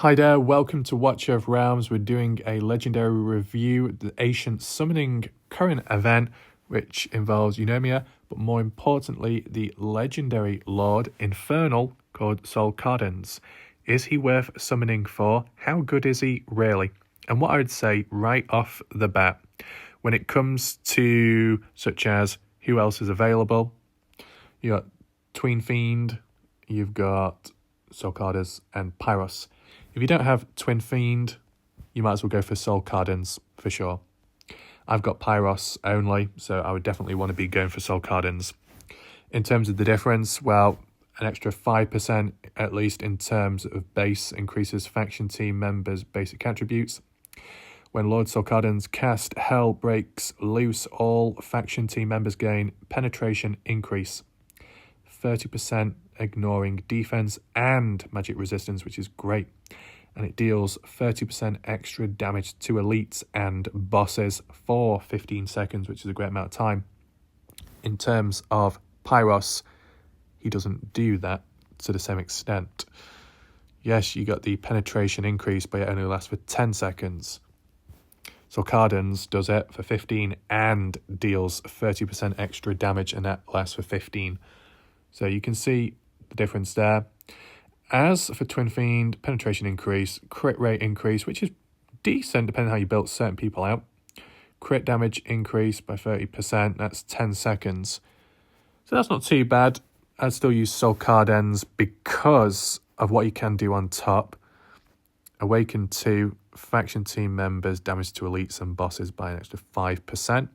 Hi there, welcome to Watcher of Realms. We're doing a legendary review, the Ancient Summoning current event, which involves Eunomia, but more importantly, the legendary Lord Infernal called Solcadens. Is he worth summoning for? How good is he, really? And what I would say right off the bat, when it comes to such as who else is available, you got Tween Fiend, you've got Solcadens and Pyros. If you don't have Twin Fiend, you might as well go for Solcadens for sure. I've got Pyros only, so I would definitely want to be going for Solcadens. In terms of the difference, well, an extra 5% at least in terms of base increases faction team members' basic attributes. When Lord Solcadens cast Hell breaks loose, all faction team members gain penetration increase. 30% ignoring defense and magic resistance, which is great. And it deals 30% extra damage to elites and bosses for 15 seconds, which is a great amount of time. In terms of Pyros, he doesn't do that to the same extent. Yes, you got the penetration increase, but it only lasts for 10 seconds. Solcadens does it for 15 and deals 30% extra damage, and that lasts for 15. So you can see the difference there. As for Twin Fiend, penetration increase, crit rate increase, which is decent depending on how you built certain people out. Crit damage increase by 30%, that's 10 seconds. So that's not too bad. I'd still use Solcadens because of what you can do on top. Awaken 2, faction team members, damage to elites and bosses by an extra 5%.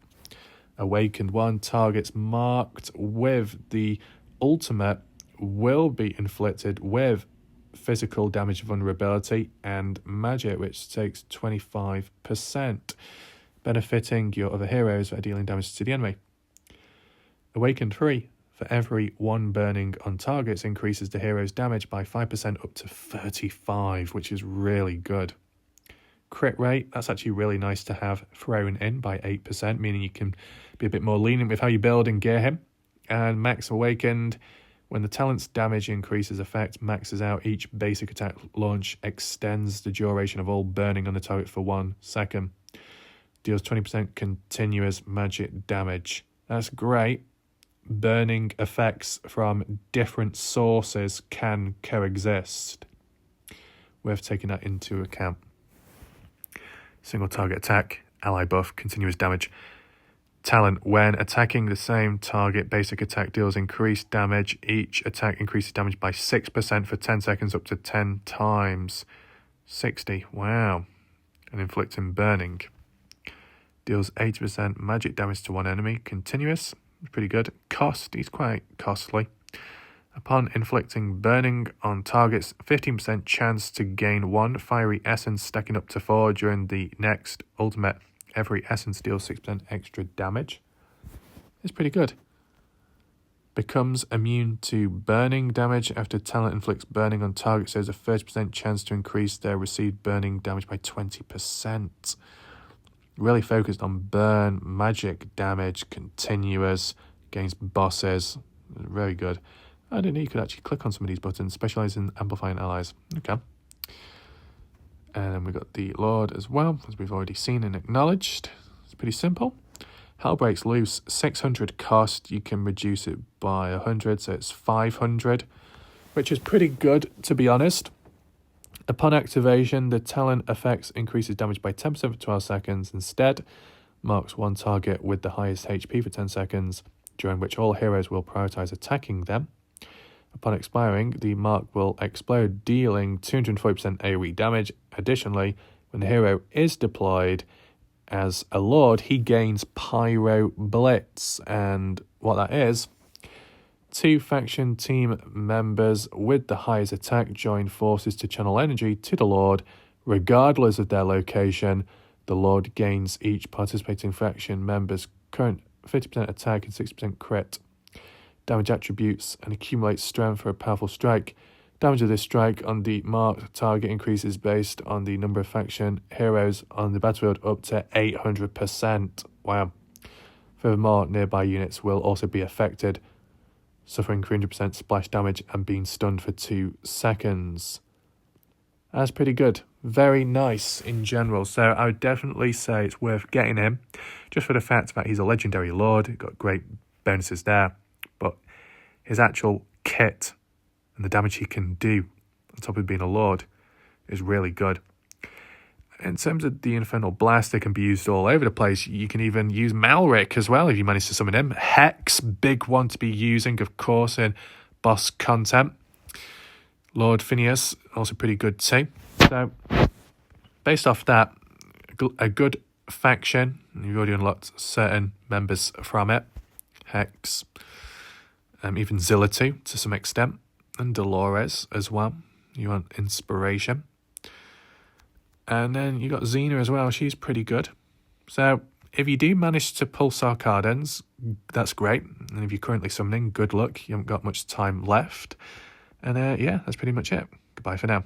Awakened 1, targets marked with the ultimate will be inflicted with physical damage vulnerability and magic, which takes 25%, benefiting your other heroes by dealing damage to the enemy. Awakened 3, for every 1 burning on targets, increases the hero's damage by 5% up to 35, which is really good. Crit rate, that's actually really nice to have thrown in by 8%, meaning you can be a bit more lenient with how you build and gear him. And Max Awakened, when the talent's damage increases effect maxes out, each basic attack launch extends the duration of all burning on the target for 1 second. Deals 20% continuous magic damage. That's great. Burning effects from different sources can coexist. Worth taking that into account. Single target attack, ally buff, continuous damage. Talent, when attacking the same target, basic attack deals increased damage. Each attack increases damage by 6% for 10 seconds up to 10 times. 60, wow. And inflicting burning. Deals 80% magic damage to one enemy. Continuous, pretty good. Cost, he's quite costly. Upon inflicting burning on targets, 15% chance to gain 1 fiery essence, stacking up to 4 during the next ultimate. Every essence deals 6% extra damage. It's pretty good. Becomes immune to burning damage after talent inflicts burning on targets. There's a 30% chance to increase their received burning damage by 20%. Really focused on burn, magic damage, continuous, against bosses. Very good. I didn't know you could actually click on some of these buttons. Specialize in amplifying allies. Okay. And then we've got the Lord as well, as we've already seen and acknowledged. It's pretty simple. Hell breaks loose, 600 cost. You can reduce it by 100, so it's 500, which is pretty good, to be honest. Upon activation, the talent effects increases damage by 10% for 12 seconds. Instead, marks 1 target with the highest HP for 10 seconds, during which all heroes will prioritize attacking them. Upon expiring, the mark will explode, dealing 240% AoE damage. Additionally, when the hero is deployed as a Lord, he gains Pyro Blitz. And what that is, 2 faction team members with the highest attack join forces to channel energy to the Lord. Regardless of their location, the Lord gains each participating faction member's current 50% attack and 60% crit damage attributes and accumulates strength for a powerful strike. Damage of this strike on the marked target increases based on the number of faction heroes on the battlefield up to 800%. Wow. Furthermore, nearby units will also be affected, suffering 300% splash damage and being stunned for 2 seconds. That's pretty good. Very nice in general. So I would definitely say it's worth getting him, just for the fact that he's a legendary lord. He's got great bonuses there. But his actual kit and the damage he can do on top of being a lord is really good. In terms of the Infernal Blast, it can be used all over the place. You can even use Malric as well if you manage to summon him. Hex, big one to be using, of course, in boss content. Lord Phineas, also pretty good too. So, based off that, a good faction. You've already unlocked certain members from it. Hex, even Zilla too, to some extent. And Dolores as well. You want inspiration. And then you got Xena as well. She's pretty good. So if you do manage to pull Solcadens, that's great. And if you're currently summoning, good luck. You haven't got much time left. And yeah, that's pretty much it. Goodbye for now.